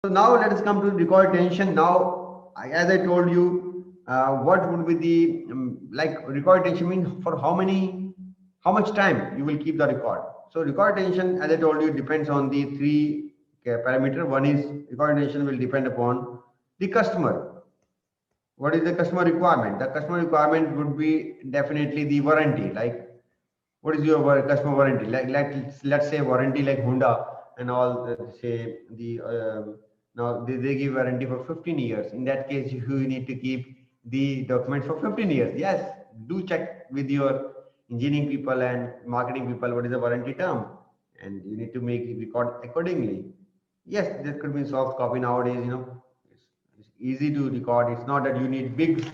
So now let us come to record retention. Now, as I told you, what would be the like record retention mean for how much time you will keep the record. So record retention, as I told you, depends on the three parameter. One is record retention will depend upon the customer. What is the customer requirement? The customer requirement would be definitely the warranty. Like, what is your customer warranty? Like let's say warranty like Honda and all. Say now they give warranty for 15 years. In that case, you need to keep the documents for 15 years. Yes, do check with your engineering people and marketing people what is the warranty term, and you need to make it record accordingly. Yes, there could be soft copy nowadays. It's easy to record. It's not that you need big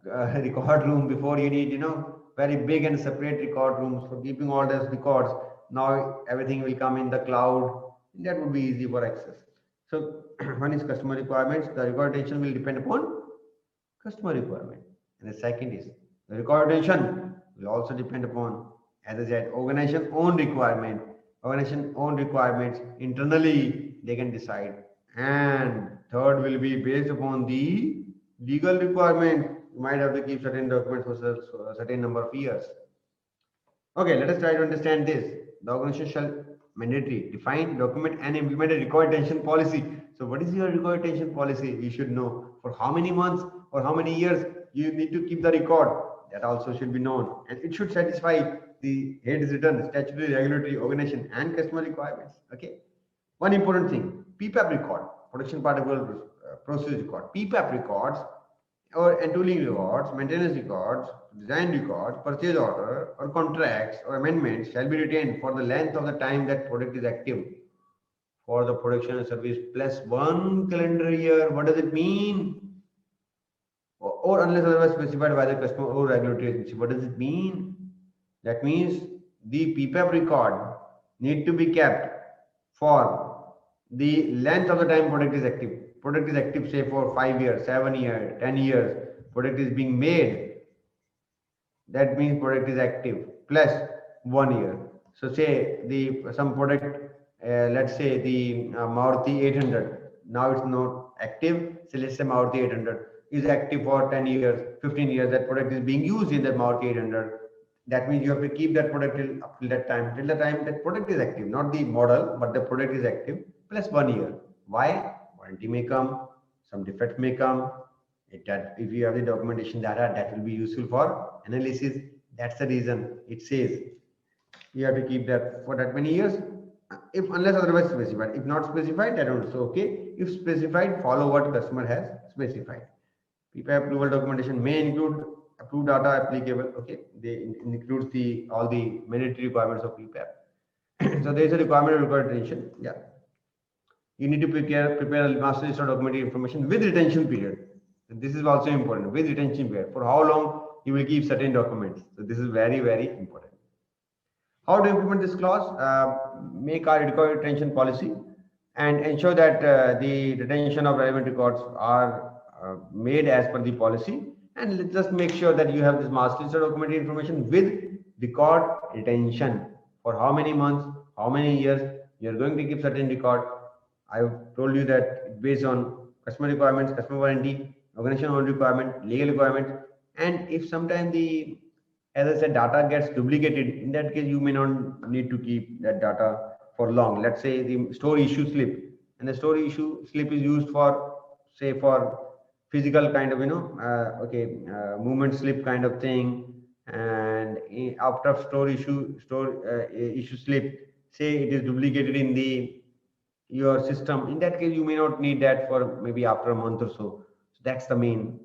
record room. Before you need very big and separate record rooms for keeping all those records. Now everything will come in the cloud. That would be easy for access. So one is customer requirements. The record retention will depend upon customer requirement, and the second is the record retention will also depend upon, as I said, organization own requirement. Organization own requirements internally they can decide, and third will be based upon the legal requirement. You might have to keep certain documents for a certain number of years. Okay, let us try to understand this. The organization shall mandatory define, document, and implement a record retention policy. So, what is your record retention policy? You should know for how many months or how many years you need to keep the record. That also should be known, and it should satisfy the heads written statutory, regulatory, organization, and customer requirements. Okay. One important thing: PPAP record, production particle process record, PPAP records and tooling records, maintenance records, design records, purchase order or contracts or amendments shall be retained for the length of the time that product is active for the production and service plus 1 calendar year. What does it mean? Or unless otherwise specified by the customer or regulatory agency. What does it mean? That means the PPAP record need to be kept for the length of the time product is active. Product is active, say for 5 years, 7 years, 10 years. Product is being made. That means product is active plus 1 year. So say some product, let's say the Maruti 800. Now it's not active. So let's say Maruti 800 is active for 10 years, 15 years. That product is being used in that Maruti 800. That means you have to keep that product till the time that product is active, not the model, but the product is active plus 1 year. Why? Warranty may come, some defects may come. If you have the documentation data, that will be useful for analysis. That's the reason it says you have to keep that for that many years. If unless otherwise specified, if not specified, that also okay. If specified, follow what customer has specified. PPAP approval documentation may include approved data applicable. Okay, they includes all the mandatory requirements of PPAP. So there is a requirement of record retention. Yeah, you need to prepare a master list of documentary information with retention period. This is also important, with retention period. For how long you will keep certain documents. So this is very, very important. How to implement this clause? Make our record retention policy and ensure that the retention of relevant records are made as per the policy. And let's just make sure that you have this master list of documentary information with record retention. For how many months, how many years you're going to keep certain record. I've told you that based on customer requirements, customer warranty, organization own requirement, legal requirements, and if sometimes as I said, data gets duplicated, in that case you may not need to keep that data for long. Let's say the store issue slip, and the store issue slip is used for, say, for physical kind of movement slip kind of thing, and after store issue slip, say it is duplicated in your system. In that case, you may not need that for maybe after a month or so. So that's the main